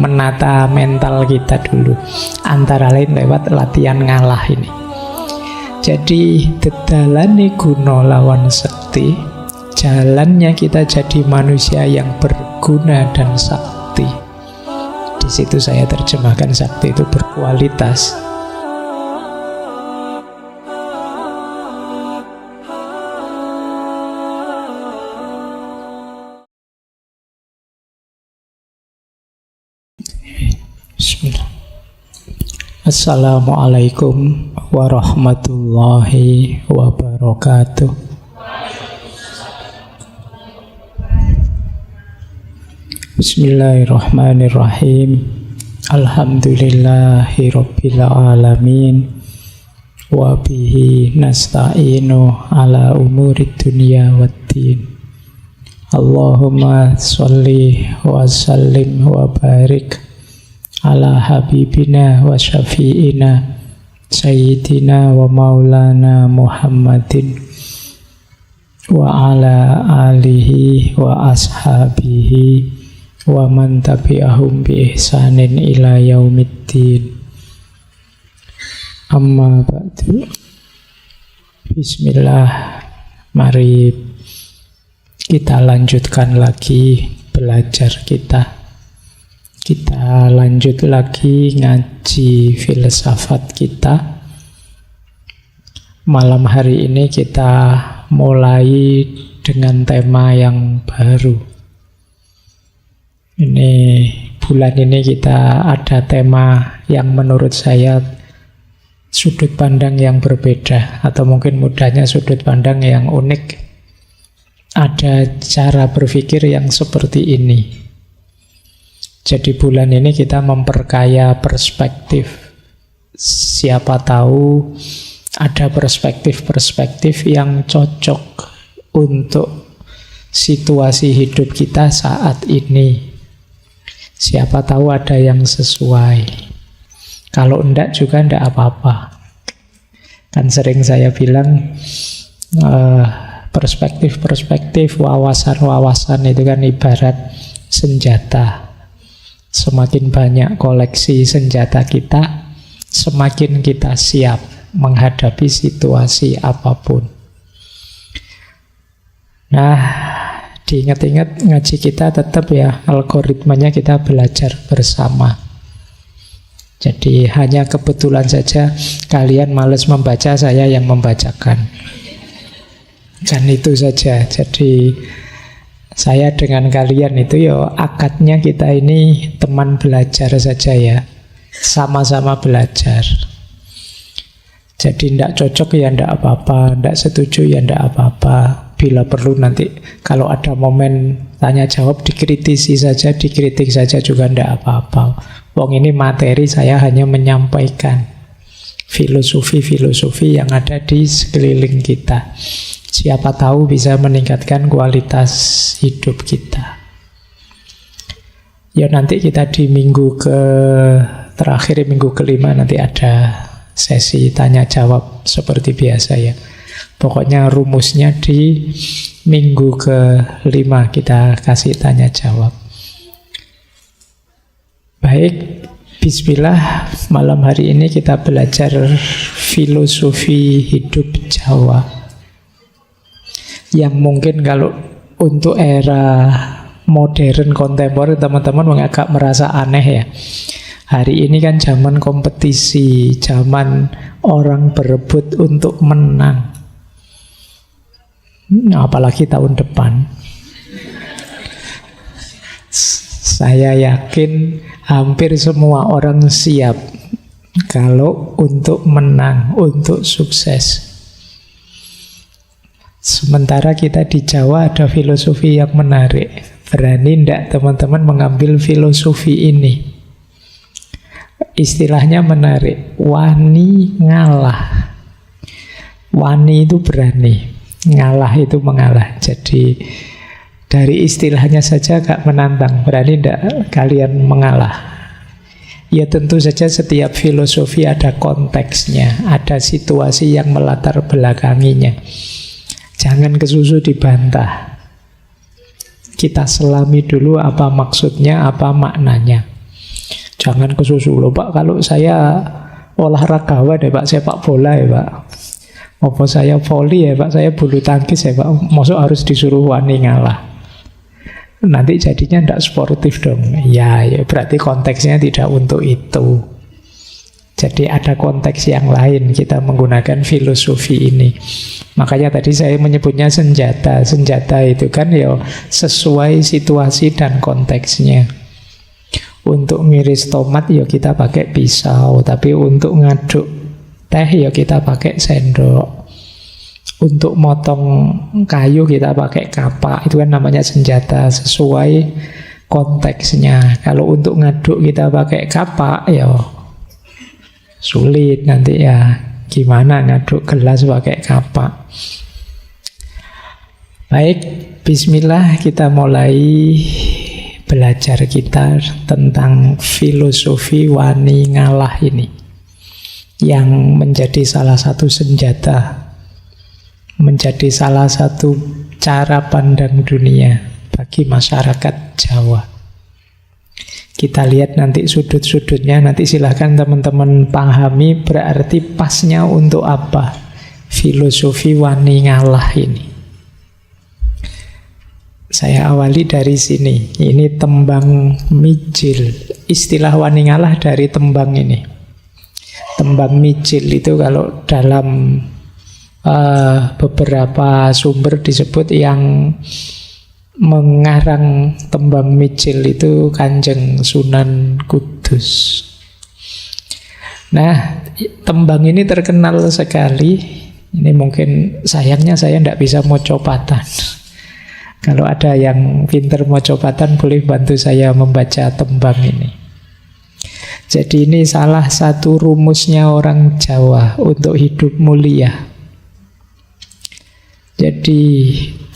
menata mental kita dulu, antara lain lewat latihan ngalah ini. Jadi dedalane guna lawan sekti, jalannya kita jadi manusia yang berguna dan sakti. Di situ saya terjemahkan sakti itu berkualitas. Bismillah. Assalamualaikum warahmatullahi wabarakatuh. Bismillahirrahmanirrahim. Alhamdulillahi rabbil alamin. Wa bihi nasta'inu ala umurid dunya waddin. Allahumma sholli wa sallim wa barik ala habibina wa syafi'ina sayyidina wa maulana Muhammadin wa ala alihi wa ashabihi wa man tabi'ahum bi ihsanin ila yaumiddin. Amma ba'du. Bismillah. Mari kita lanjutkan lagi belajar kita. Kita lanjut lagi ngaji filsafat kita. Malam hari ini kita mulai dengan tema yang baru. Ini bulan ini kita ada tema yang menurut saya sudut pandang yang berbeda, atau mungkin mudahnya sudut pandang yang unik. Ada cara berpikir yang seperti ini. Jadi bulan ini kita memperkaya perspektif. Siapa tahu ada perspektif-perspektif yang cocok untuk situasi hidup kita saat ini. Siapa tahu ada yang sesuai. Kalau enggak juga enggak apa-apa. Kan sering saya bilang perspektif-perspektif, wawasan-wawasan itu kan ibarat senjata. Semakin banyak koleksi senjata kita, semakin kita siap menghadapi situasi apapun. Nah, diingat-ingat ngaji kita tetap ya, algoritmanya kita belajar bersama. Jadi hanya kebetulan saja kalian malas membaca, saya yang membacakan. Kan itu saja. Jadi saya dengan kalian itu ya akadnya kita ini teman belajar saja ya. Sama-sama belajar. Jadi tidak cocok ya tidak apa-apa, tidak setuju ya tidak apa-apa. Bila perlu nanti kalau ada momen tanya jawab dikritisi saja, dikritik saja juga tidak apa-apa. Wong ini materi, saya hanya menyampaikan filosofi-filosofi yang ada di sekeliling kita. Siapa tahu bisa meningkatkan kualitas hidup kita. Ya nanti kita di minggu terakhir, minggu kelima nanti ada sesi tanya jawab seperti biasa ya. Pokoknya rumusnya di minggu kelima kita kasih tanya jawab. Baik, bismillah. Malam hari ini kita belajar filosofi hidup Jawa. Yang mungkin kalau untuk era modern kontemporer teman-teman agak merasa aneh ya. Hari ini kan zaman kompetisi, zaman orang berebut untuk menang. Apalagi tahun depan. Saya yakin hampir semua orang siap kalau untuk menang, untuk sukses. Sementara kita di Jawa ada filosofi yang menarik. Berani tidak teman-teman mengambil filosofi ini? Istilahnya menarik. Wani ngalah. Wani itu berani, ngalah itu mengalah. Jadi dari istilahnya saja agak menantang. Berani tidak kalian mengalah? Ya tentu saja setiap filosofi ada konteksnya, ada situasi yang melatar belakanginya. Jangan kesusu dibantah. Kita selami dulu apa maksudnya, apa maknanya. Jangan kesusu loh Pak, kalau saya olahragawan ya Pak, sepak bola ya Pak, apa saya voli ya Pak, saya bulu tangkis ya Pak, masuk harus disuruh wani ngalah. Nanti jadinya tidak sportif dong. Ya berarti konteksnya tidak untuk itu. Jadi ada konteks yang lain kita menggunakan filosofi ini. Makanya tadi saya menyebutnya senjata. Senjata itu kan ya sesuai situasi dan konteksnya. Untuk ngiris tomat ya kita pakai pisau, tapi untuk ngaduk teh ya kita pakai sendok. Untuk motong kayu kita pakai kapak. Itu kan namanya senjata, sesuai konteksnya. Kalau untuk ngaduk kita pakai kapak ya sulit nanti ya, gimana ngaduk gelas pakai kapak. Baik, bismillah, kita mulai belajar kita tentang filosofi wani ngalah ini, yang menjadi salah satu senjata, menjadi salah satu cara pandang dunia bagi masyarakat Jawa. Kita lihat nanti sudut-sudutnya, nanti silahkan teman-teman pahami berarti pasnya untuk apa filosofi wani ngalah ini. Saya awali dari sini. Ini tembang mijil. Istilah wani ngalah dari tembang ini. Tembang mijil itu kalau dalam beberapa sumber disebut yang mengarang tembang mijil itu Kanjeng Sunan Kudus. Nah, tembang ini terkenal sekali. Ini mungkin sayangnya saya tidak bisa mocopatan. Kalau ada yang pinter mocopatan boleh bantu saya membaca tembang ini. Jadi ini salah satu rumusnya orang Jawa untuk hidup mulia. Jadi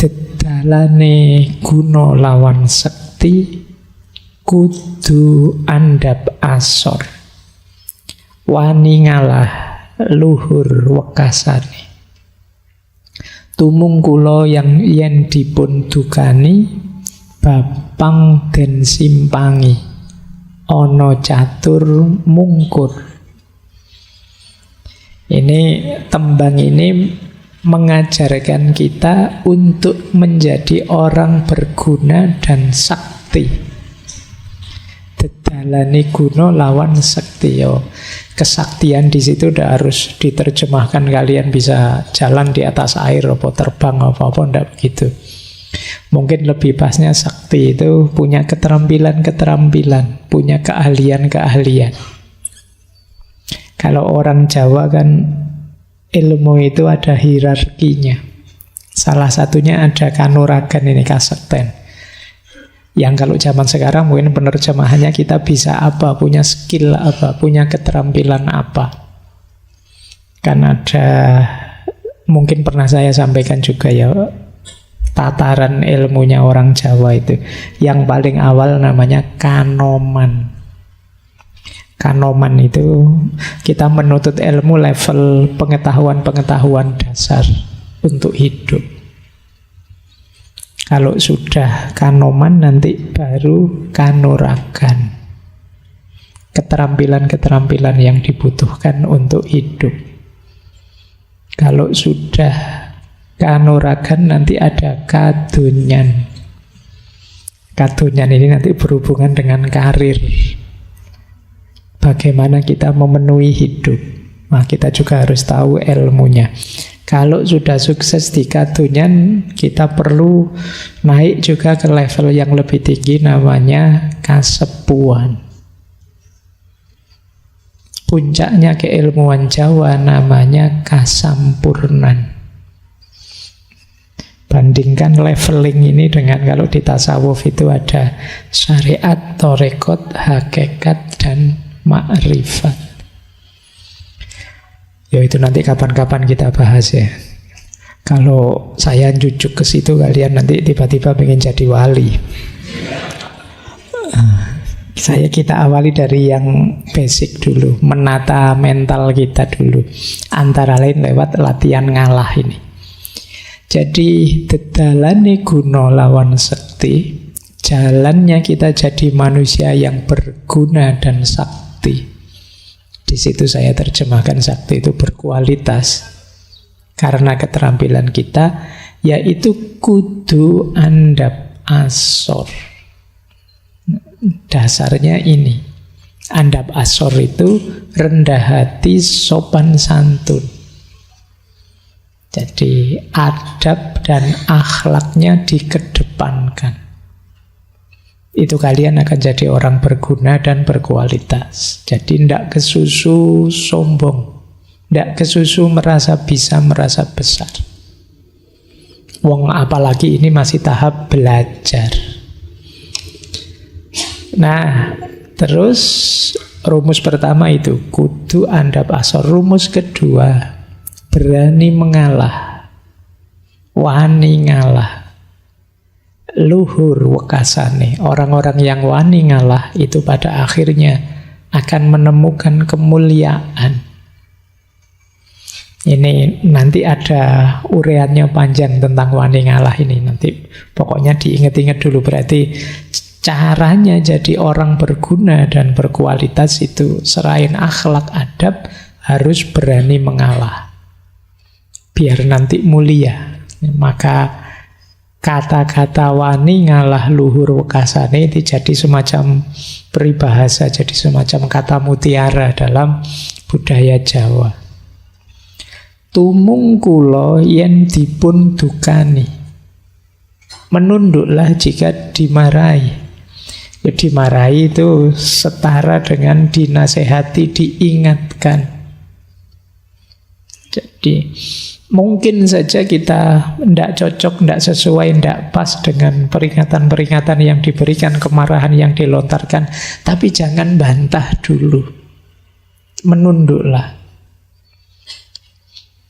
dedalane guna lawan sekti kudu andhap asor, wani ngalah luhur wekasane. Tumung kula yang yen dipun dukani bapang den simpangi ana catur mungkur. Ini tembang ini mengajarkan kita untuk menjadi orang berguna dan sakti. Dedalane guna lawan sekti. Kesaktian di situ udah harus diterjemahkan, kalian bisa jalan di atas air apa terbang apa enggak begitu. Mungkin lebih pasnya sakti itu punya keterampilan-keterampilan, punya keahlian-keahlian. Kalau orang Jawa kan ilmu itu ada hierarkinya. Salah satunya ada kanuragan, ini kasekten. Yang kalau zaman sekarang mungkin penerjemahannya kita bisa apa, punya skill apa, punya keterampilan apa. Kan ada, mungkin pernah saya sampaikan juga ya, tataran ilmunya orang Jawa itu. Yang paling awal namanya kanoman. Kanoman itu kita menuntut ilmu level pengetahuan-pengetahuan dasar untuk hidup. Kalau sudah kanoman nanti baru kanuragan. Keterampilan-keterampilan yang dibutuhkan untuk hidup. Kalau sudah kanuragan nanti ada kadunyan. Kadunyan ini nanti berhubungan dengan karir. Bagaimana kita memenuhi hidup. Nah, kita juga harus tahu ilmunya. Kalau sudah sukses di kadunyan, kita perlu naik juga ke level yang lebih tinggi, namanya kasepuan. Puncaknya keilmuan Jawa namanya kasampurnan. Bandingkan leveling ini dengan kalau di tasawuf itu ada syariat, torekot, hakikat, dan ma'rifat. Ya itu nanti kapan-kapan kita bahas ya. Kalau saya jujuk ke situ kalian nanti tiba-tiba pengen jadi wali. Kita awali dari yang basic dulu, menata mental kita dulu. Antara lain lewat latihan ngalah ini. Jadi dedalane guna lawan sekti, jalannya kita jadi manusia yang berguna dan sakti. Di situ saya terjemahkan sakti itu berkualitas. Karena keterampilan kita yaitu kudu andap asor. Dasarnya ini. Andap asor itu rendah hati, sopan santun. Jadi adab dan akhlaknya dikedepankan. Itu kalian akan jadi orang berguna dan berkualitas. Jadi tidak kesusu sombong, tidak kesusu merasa bisa, merasa besar. Wong apalagi ini masih tahap belajar. Nah, terus rumus pertama itu kudu andap asor. Rumus kedua, berani mengalah, wani ngalah. Luhur wekasane. Orang-orang yang wani ngalah itu pada akhirnya akan menemukan kemuliaan. Ini nanti ada ureannya panjang tentang wani ngalah ini. Nanti pokoknya diingat-ingat dulu. Berarti caranya jadi orang berguna dan berkualitas itu selain akhlak adab harus berani mengalah. Biar nanti mulia. Maka kata-kata wani ngalah luhur wekasane itu jadi semacam peribahasa, jadi semacam kata mutiara dalam budaya Jawa. Tumung kula yen dipun dukani, menunduklah jika dimarahi. Ya, dimarahi itu setara dengan dinasehati, diingatkan. Jadi mungkin saja kita tidak cocok, tidak sesuai, tidak pas dengan peringatan-peringatan yang diberikan, kemarahan yang dilontarkan. Tapi jangan bantah dulu. Menunduklah.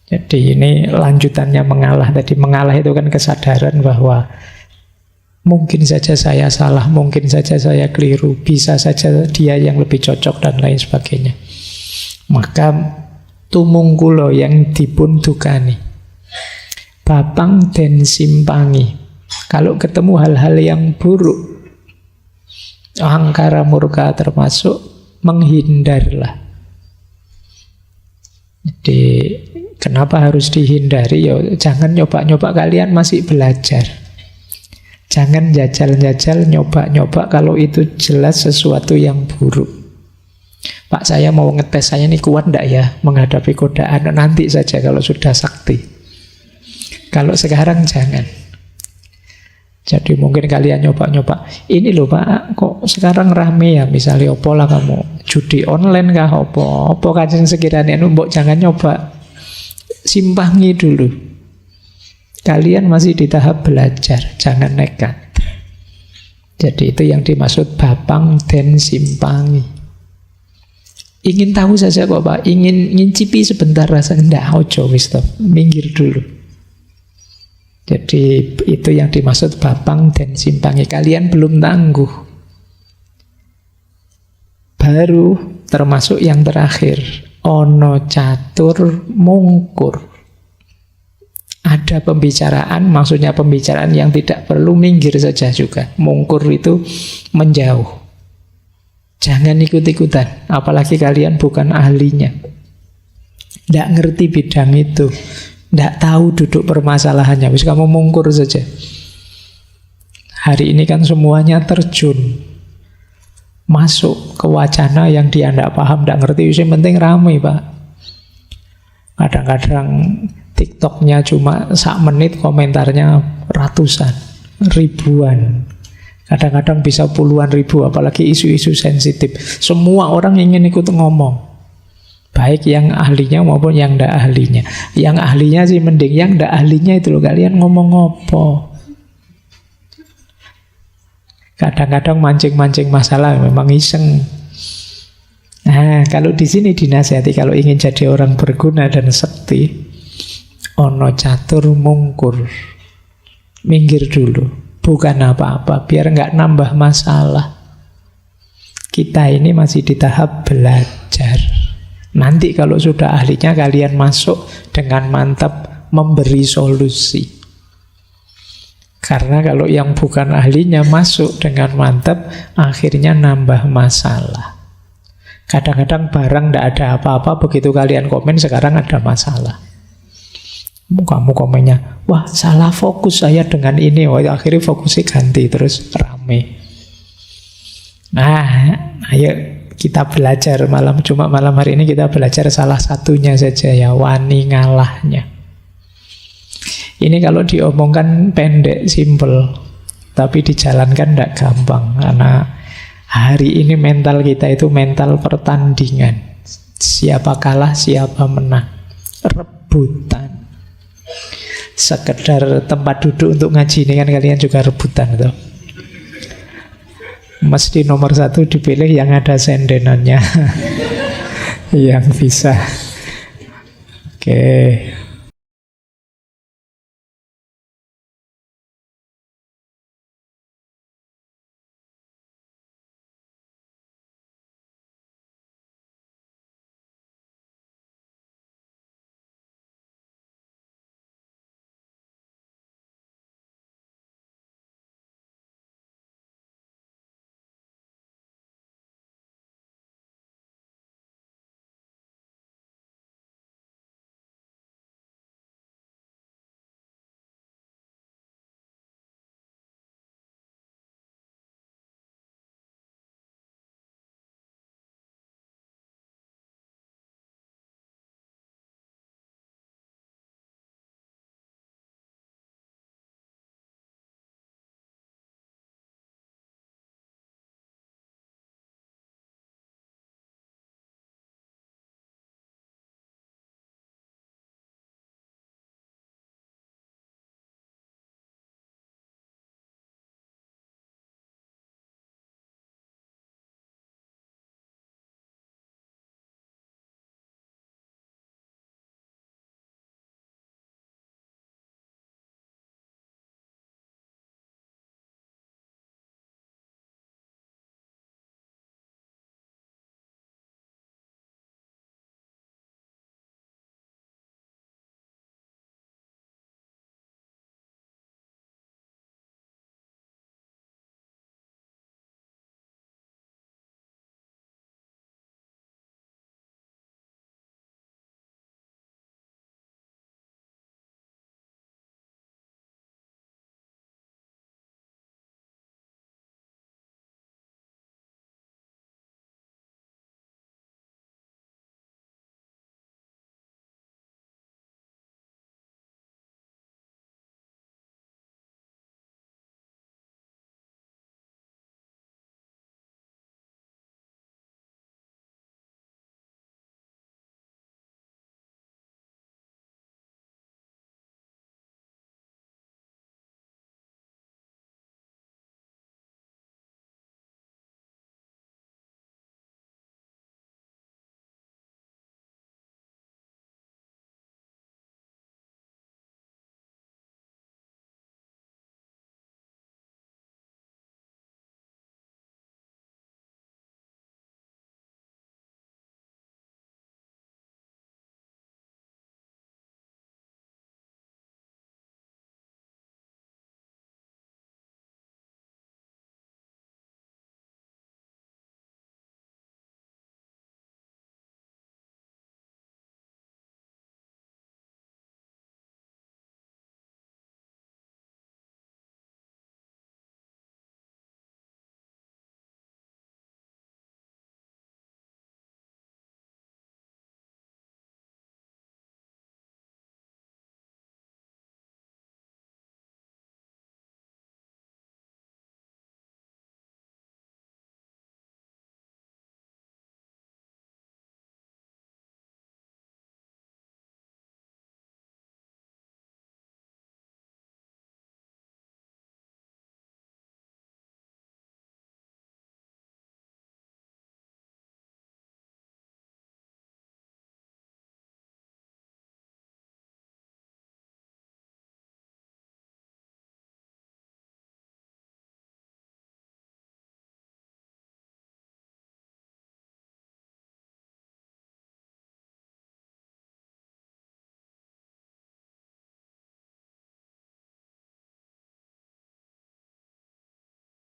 Jadi ini lanjutannya mengalah. Tadi mengalah itu kan kesadaran bahwa mungkin saja saya salah, mungkin saja saya keliru, bisa saja dia yang lebih cocok dan lain sebagainya. Maka tumung kula yang dipun dukani, babang den simpangi. Kalau ketemu hal-hal yang buruk, angkara murka termasuk, menghindarlah. Jadi kenapa harus dihindari? Ya, jangan nyoba-nyoba, kalian masih belajar. Jangan jajal-jajal, nyoba-nyoba kalau itu jelas sesuatu yang buruk. Pak, saya mau ngetes, saya ini kuat enggak ya menghadapi godaan? Nanti saja kalau sudah sakti. Kalau sekarang jangan. Jadi mungkin kalian nyoba-nyoba. Ini loh Pak, kok sekarang rame ya, misalnya opo lah kamu, judi online kah opo kajeng sekiranya, mbok jangan nyoba. Simpangi dulu. Kalian masih di tahap belajar, jangan nekat. Jadi itu yang dimaksud babang den simpangi. Ingin tahu saja kok Pak, ingin ngincipi sebentar rasa, enggak, ojo wis stop, minggir dulu. Jadi itu yang dimaksud babang dan simpangi. Kalian belum tangguh. Baru termasuk yang terakhir, ono catur mungkur. Ada pembicaraan, maksudnya pembicaraan yang tidak perlu minggir saja juga. Mungkur itu menjauh. Jangan ikut-ikutan, apalagi kalian bukan ahlinya. Tidak ngerti bidang itu, tidak tahu duduk permasalahannya. Wis kamu mungkur saja. Hari ini kan semuanya terjun, masuk ke wacana yang dia tidak paham, tidak ngerti. Yang penting ramai Pak. Kadang-kadang TikToknya cuma 1 menit, komentarnya ratusan, ribuan. Kadang-kadang bisa puluhan ribu, apalagi isu-isu sensitif. Semua orang ingin ikut ngomong. Baik yang ahlinya maupun yang tidak ahlinya. Yang ahlinya sih mending, yang tidak ahlinya itu loh, kalian ngomong apa? Kadang-kadang mancing-mancing masalah, memang iseng. Nah, kalau di sini dinasihati, kalau ingin jadi orang berguna dan sekti, ono catur mungkur. Minggir dulu. Bukan apa-apa, biar nggak nambah masalah. Kita ini masih di tahap belajar. Nanti kalau sudah ahlinya, kalian masuk dengan mantap memberi solusi. Karena kalau yang bukan ahlinya masuk dengan mantap, akhirnya nambah masalah. Kadang-kadang barang tidak ada apa-apa, begitu kalian komen sekarang ada masalah. Kamu komennya, wah salah fokus saya dengan ini, wah akhirnya fokusnya ganti, terus rame. Nah, ayo kita belajar malam hari ini kita belajar salah satunya saja ya, wani ngalahnya. Ini kalau diomongkan pendek, simple, tapi dijalankan tidak gampang. Karena hari ini mental kita itu mental pertandingan. Siapa kalah, siapa menang. Rebutan. Sekedar tempat duduk untuk ngaji ini kan kalian juga rebutan tuh. Mesti nomor 1 dipilih yang ada sendenannya. Yang bisa. Oke.